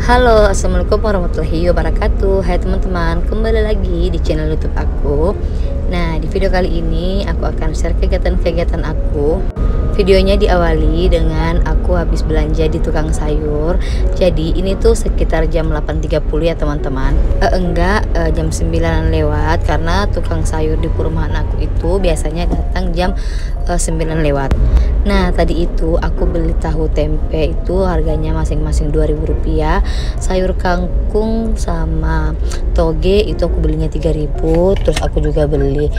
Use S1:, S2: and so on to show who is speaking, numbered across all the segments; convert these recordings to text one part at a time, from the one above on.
S1: Halo, assalamualaikum warahmatullahi wabarakatuh. Hai teman-teman, kembali lagi di channel YouTube aku. Nah, di video kali ini aku akan share kegiatan-kegiatan aku. Videonya diawali dengan aku habis belanja di tukang sayur. Jadi ini tuh sekitar jam 8.30 ya teman-teman. Jam 9 lewat, karena tukang sayur di perumahan aku itu biasanya datang jam 9 lewat. Nah, tadi itu aku beli tahu tempe, itu harganya masing-masing Rp2.000. Sayur kangkung sama toge itu aku belinya 3.000. Terus aku juga beli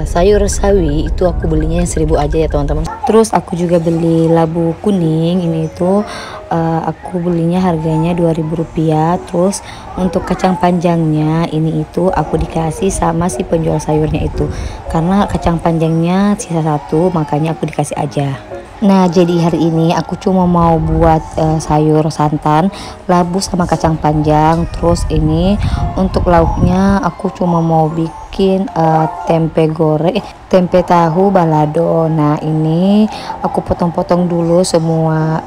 S1: sayur sawi, itu aku belinya yang 1.000 aja ya teman-teman. Terus aku juga beli labu kuning, ini itu aku belinya harganya Rp2.000. Terus untuk kacang panjangnya ini itu aku dikasih sama si penjual sayurnya itu, karena kacang panjangnya sisa satu, makanya aku dikasih aja. Nah, jadi hari ini aku cuma mau buat sayur santan, labu sama kacang panjang. Terus ini untuk lauknya aku cuma mau bikin tempe goreng, tempe tahu balado. Nah, ini aku potong-potong dulu semua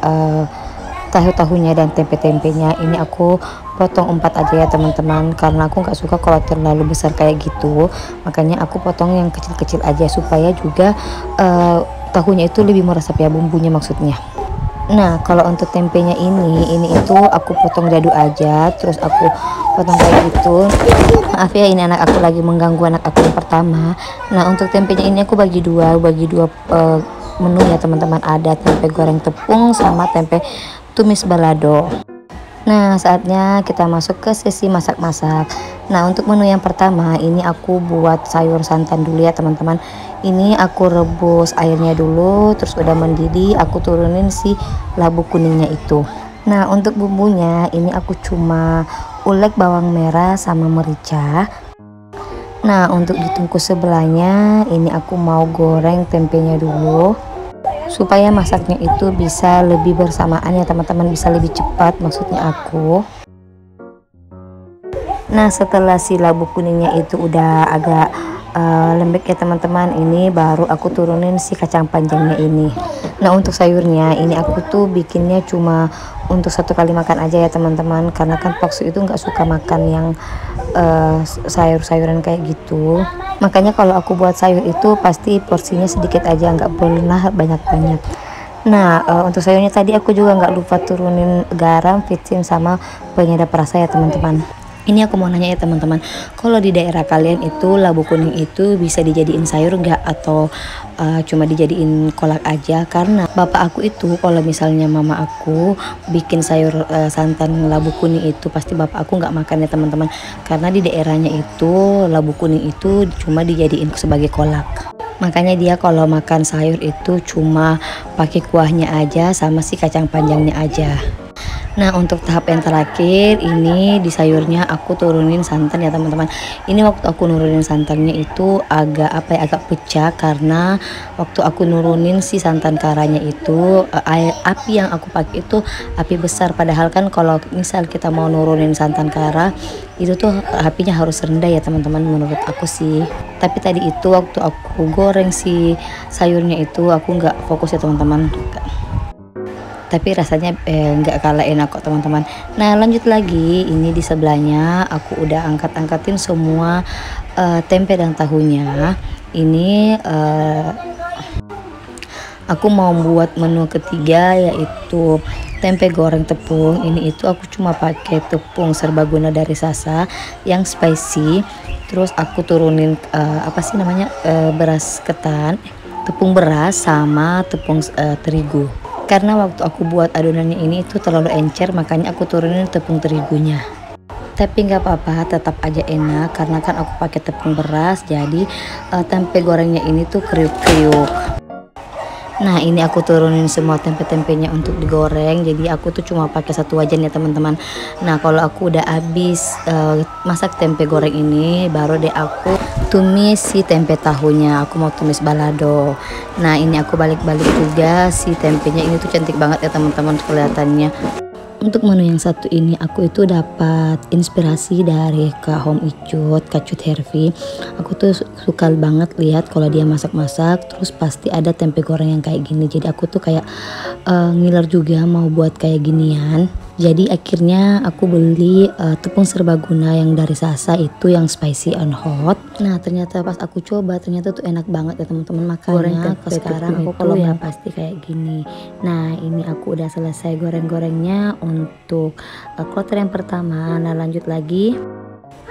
S1: tahu-tahunya dan tempe-tempenya. Ini aku potong 4 aja ya teman-teman, karena aku nggak suka kalau terlalu besar kayak gitu. Makanya aku potong yang kecil-kecil aja supaya juga tahunya itu lebih meresap ya, bumbunya maksudnya. Nah, kalau untuk tempenya ini itu aku potong dadu aja, terus aku potong kayak gitu. Maaf ya, ini anak aku lagi mengganggu anak aku yang pertama. Nah, untuk tempenya ini aku bagi dua menu ya teman-teman. Ada tempe goreng tepung sama tempe tumis balado. Nah, saatnya kita masuk ke sesi masak-masak. Nah, untuk menu yang pertama ini aku buat sayur santan dulu ya teman-teman. Ini aku rebus airnya dulu, terus udah mendidih aku turunin si labu kuningnya itu. Nah, untuk bumbunya ini aku cuma ulek bawang merah sama merica. Nah, untuk ditungku sebelahnya ini aku mau goreng tempenya dulu, supaya masaknya itu bisa lebih bersamaan ya teman-teman, bisa lebih cepat maksudnya aku. Nah, setelah si labu kuningnya itu udah agak lembek ya teman-teman, ini baru aku turunin si kacang panjangnya ini. Nah, untuk sayurnya ini aku tuh bikinnya cuma untuk 1 kali makan aja ya teman-teman, karena kan Paksu itu nggak suka makan yang sayur-sayuran kayak gitu. Makanya kalau aku buat sayur itu pasti porsinya sedikit aja, nggak pernah banyak-banyak. Nah, untuk sayurnya tadi aku juga nggak lupa turunin garam, vicin sama penyedap rasa ya teman-teman. Ini aku mau nanya ya teman-teman, kalau di daerah kalian itu labu kuning itu bisa dijadiin sayur nggak, atau cuma dijadiin kolak aja? Karena bapak aku itu kalau misalnya mama aku bikin sayur santan labu kuning itu pasti bapak aku nggak makan ya teman-teman, karena di daerahnya itu labu kuning itu cuma dijadiin sebagai kolak. Makanya dia kalau makan sayur itu cuma pakai kuahnya aja sama si kacang panjangnya aja. Nah, untuk tahap yang terakhir ini di sayurnya aku turunin santan ya teman-teman. Ini waktu aku nurunin santannya itu agak agak pecah, karena waktu aku nurunin si santan karanya itu api yang aku pakai itu api besar. Padahal kan kalau misal kita mau nurunin santan kara itu tuh apinya harus rendah ya teman-teman, menurut aku sih. Tapi tadi itu waktu aku goreng si sayurnya itu aku nggak fokus ya teman-teman, tapi rasanya nggak kalah enak kok teman-teman. Nah, lanjut lagi, ini di sebelahnya aku udah angkat-angkatin semua tempe dan tahunya. Ini aku mau buat menu ketiga, yaitu tempe goreng tepung. Ini itu aku cuma pakai tepung serbaguna dari Sasa yang spicy. Terus aku turunin beras ketan, tepung beras sama tepung terigu. Karena waktu aku buat adonannya ini itu terlalu encer, makanya aku turunin tepung terigunya. Tapi nggak apa-apa, tetap aja enak karena kan aku pakai tepung beras, jadi tempe gorengnya ini tuh kriuk-kriuk. Nah, ini aku turunin semua tempe-tempenya untuk digoreng, jadi aku tuh cuma pakai 1 wajan ya teman-teman. Nah, kalau aku udah habis masak tempe goreng ini, baru deh aku tumis si tempe tahunya. Aku mau tumis balado. Nah, ini aku balik-balik juga si tempenya, ini tuh cantik banget ya teman-teman kelihatannya. Untuk menu yang satu ini aku itu dapat inspirasi dari Kak Home Icut, Kak Cut Hervi. Aku tuh suka banget lihat kalau dia masak-masak terus pasti ada tempe goreng yang kayak gini. Jadi aku tuh kayak ngiler juga mau buat kayak ginian. Jadi akhirnya aku beli tepung serbaguna yang dari Sasa itu yang spicy and hot. Nah ternyata pas aku coba ternyata tuh enak banget ya teman-teman. Makanya sekarang aku kalau ya pasti kayak gini. Nah ini aku udah selesai goreng-gorengnya untuk kloter yang pertama. Nah lanjut lagi.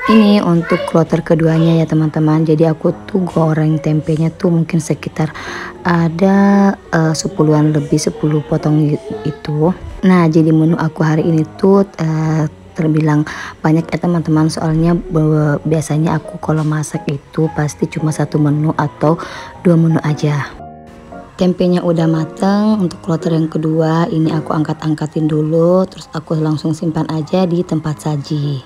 S1: Ini untuk kloter keduanya ya teman-teman. Jadi aku tuh goreng tempenya tuh mungkin sekitar ada 10-an lebih, 10 potong itu. Nah jadi menu aku hari ini tuh terbilang banyak ya teman-teman. Soalnya biasanya aku kalau masak itu pasti cuma satu menu atau 2 menu aja. Tempenya udah mateng. Untuk kloter yang kedua ini aku angkat-angkatin dulu, terus aku langsung simpan aja di tempat saji.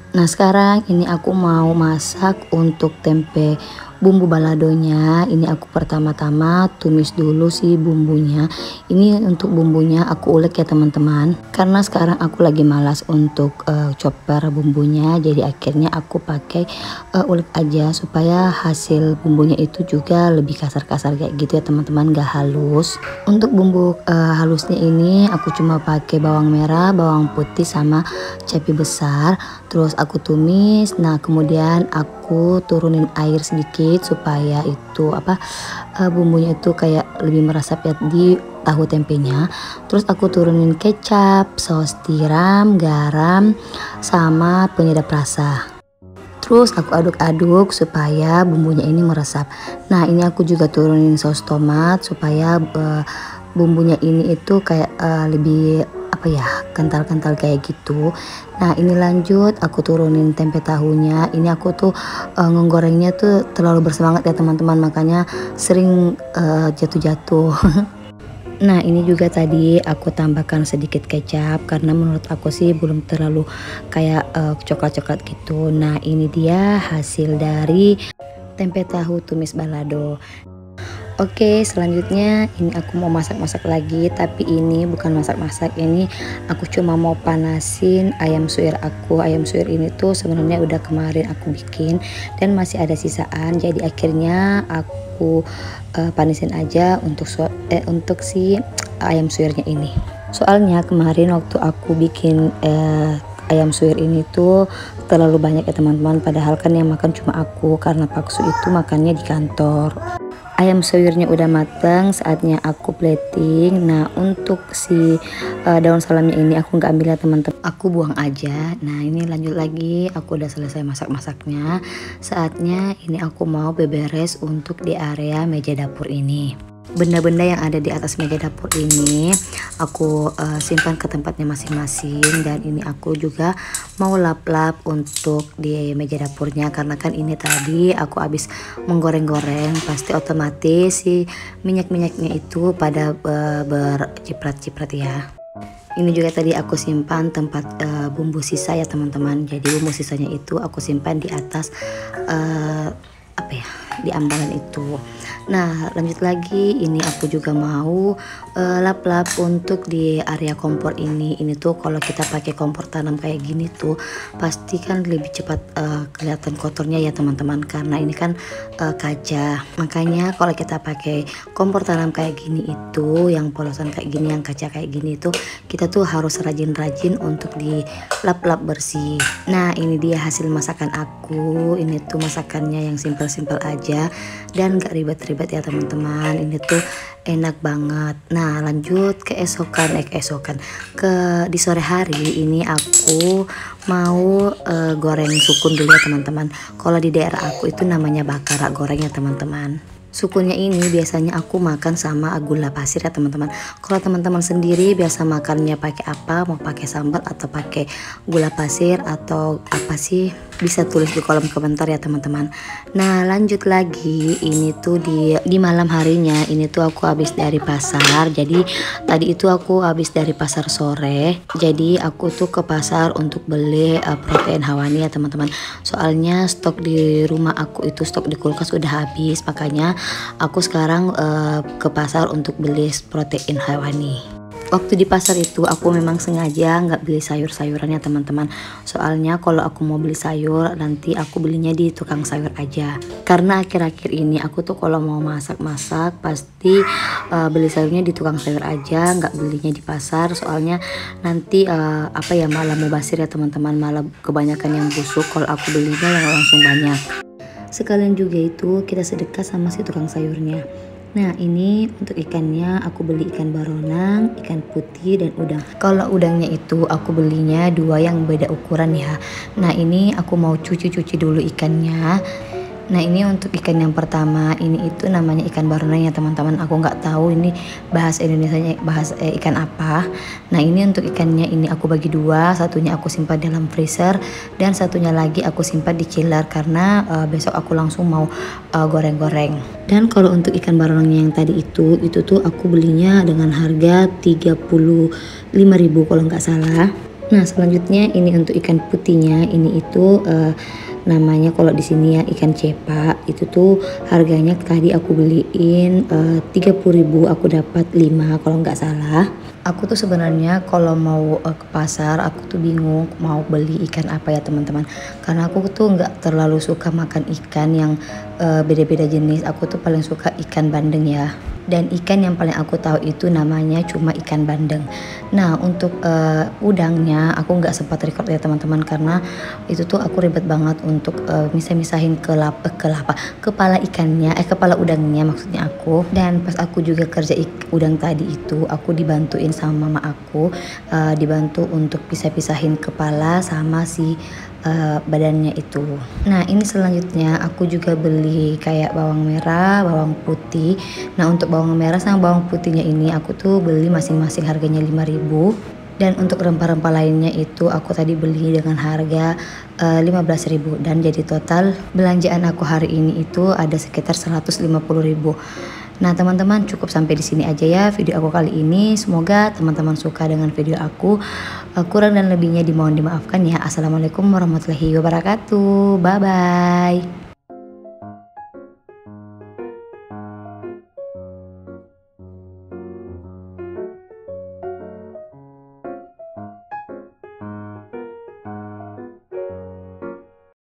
S1: Nah sekarang ini aku mau masak untuk tempe bumbu baladonya. Ini aku pertama-tama tumis dulu sih bumbunya. Ini untuk bumbunya aku ulek ya teman-teman. Karena sekarang aku lagi malas untuk chopper bumbunya. Jadi akhirnya aku pakai ulek aja supaya hasil bumbunya itu juga lebih kasar-kasar kayak gitu ya teman-teman, gak halus. Untuk bumbu halusnya ini aku cuma pakai bawang merah, bawang putih sama cabai besar. Terus aku tumis. Nah kemudian aku turunin air sedikit supaya itu bumbunya itu kayak lebih meresap ya di tahu tempenya. Terus aku turunin kecap, saus tiram, garam, sama penyedap rasa. Terus aku aduk-aduk supaya bumbunya ini meresap. Nah ini aku juga turunin saus tomat supaya bumbunya ini itu kayak lebih kental-kental kayak gitu. Nah ini lanjut aku turunin tempe tahunya. Ini aku tuh ngegorengnya tuh terlalu bersemangat ya teman-teman, makanya sering jatuh-jatuh. Nah ini juga tadi aku tambahkan sedikit kecap karena menurut aku sih belum terlalu kayak coklat-coklat gitu. Nah ini dia hasil dari tempe tahu tumis balado. Oke selanjutnya ini aku mau masak-masak lagi, tapi ini bukan masak-masak, ini aku cuma mau panasin ayam suwir aku. Ayam suwir ini tuh sebenarnya udah kemarin aku bikin dan masih ada sisaan, jadi akhirnya aku panasin aja untuk si ayam suwirnya ini. Soalnya kemarin waktu aku bikin ayam suwir ini tuh terlalu banyak ya teman-teman, padahal kan yang makan cuma aku karena paksu itu makannya di kantor. Ayam suwirnya udah matang, saatnya aku plating. Nah untuk si daun salamnya ini aku nggak ambil ya teman-teman, aku buang aja. Nah ini lanjut lagi, aku udah selesai masak-masaknya. Saatnya ini aku mau beberes untuk di area meja dapur ini. Benda-benda yang ada di atas meja dapur ini aku simpan ke tempatnya masing-masing. Dan ini aku juga mau lap-lap untuk di meja dapurnya, karena kan ini tadi aku habis menggoreng-goreng, pasti otomatis si minyak-minyaknya itu pada berciprat-ciprat ya. Ini juga tadi aku simpan tempat bumbu sisa ya teman-teman. Jadi bumbu sisanya itu aku simpan di atas di ambalan itu. Nah lanjut lagi, ini aku juga mau lap-lap untuk di area kompor ini. Ini tuh kalau kita pakai kompor tanam kayak gini tuh pasti kan lebih cepat kelihatan kotornya ya teman-teman, karena ini kan kaca. Makanya kalau kita pakai kompor tanam kayak gini itu, yang polosan kayak gini, yang kaca kayak gini itu, kita tuh harus rajin-rajin untuk di lap-lap bersih. Nah ini dia hasil masakan aku. Ini tuh masakannya yang simpel-simpel aja dan gak ribet-ribet ya teman-teman. Ini tuh enak banget. Nah lanjut ke di sore hari ini aku mau goreng sukun dulu ya teman-teman. Kalau di daerah aku itu namanya bakara goreng ya teman-teman. Sukunnya ini biasanya aku makan sama gula pasir ya teman-teman. Kalau teman-teman sendiri biasa makannya pakai apa? Mau pakai sambal atau pakai gula pasir atau apa sih? Bisa tulis di kolom komentar ya teman-teman. Nah lanjut lagi, ini tuh di malam harinya ini tuh aku habis dari pasar. Jadi tadi itu aku habis dari pasar sore. Jadi aku tuh ke pasar untuk beli protein hewani ya teman-teman. Soalnya stok di rumah aku itu, stok di kulkas udah habis. Makanya aku sekarang ke pasar untuk beli protein hewani. Waktu di pasar itu aku memang sengaja nggak beli sayur-sayurannya teman-teman. Soalnya kalau aku mau beli sayur nanti aku belinya di tukang sayur aja. Karena akhir-akhir ini aku tuh kalau mau masak-masak pasti beli sayurnya di tukang sayur aja, nggak belinya di pasar. Soalnya nanti malah mubazir ya teman-teman, malah kebanyakan yang busuk kalau aku belinya yang langsung banyak. Sekalian juga itu kita sedekah sama si tukang sayurnya. Nah ini untuk ikannya aku beli ikan baronang, ikan putih dan udang. Kalau udangnya itu aku belinya dua yang beda ukuran ya. Nah ini aku mau cuci dulu ikannya. Nah ini untuk ikan yang pertama, ini itu namanya ikan baronang ya teman-teman. Aku nggak tahu ini bahasa Indonesianya ikan apa. Nah ini untuk ikannya ini aku bagi dua, satunya aku simpan dalam freezer dan satunya lagi aku simpan di chiller karena besok aku langsung mau goreng-goreng. Dan kalau untuk ikan baronangnya yang tadi itu tuh aku belinya dengan harga 35.000 kalau nggak salah. Nah selanjutnya ini untuk ikan putihnya, ini itu namanya kalau di sini ya ikan cepak. Itu tuh harganya tadi aku beliin 30.000, aku dapat 5 kalau nggak salah. Aku tuh sebenarnya kalau mau ke pasar aku tuh bingung mau beli ikan apa ya teman-teman, karena aku tuh nggak terlalu suka makan ikan yang beda-beda jenis. Aku tuh paling suka ikan bandeng ya. Dan ikan yang paling aku tahu itu namanya cuma ikan bandeng. Nah untuk udangnya aku nggak sempat record ya teman-teman, karena itu tuh aku ribet banget untuk misah-misahin kepala ikannya, kepala udangnya maksudnya aku. Dan pas aku juga kerja udang tadi itu aku dibantuin sama mama aku, dibantu untuk pisah-pisahin kepala sama si badannya itu. Nah ini selanjutnya aku juga beli kayak bawang merah, bawang putih. Nah untuk bawang merah sama bawang putihnya ini aku tuh beli masing-masing harganya 5.000. Dan untuk rempah-rempah lainnya itu aku tadi beli dengan harga 15.000, dan jadi total belanjaan aku hari ini itu ada sekitar 150.000. Nah teman-teman cukup sampai di sini aja ya video aku kali ini. Semoga teman-teman suka dengan video aku. Kurang dan lebihnya dimohon dimaafkan ya. Assalamualaikum warahmatullahi wabarakatuh. Bye bye.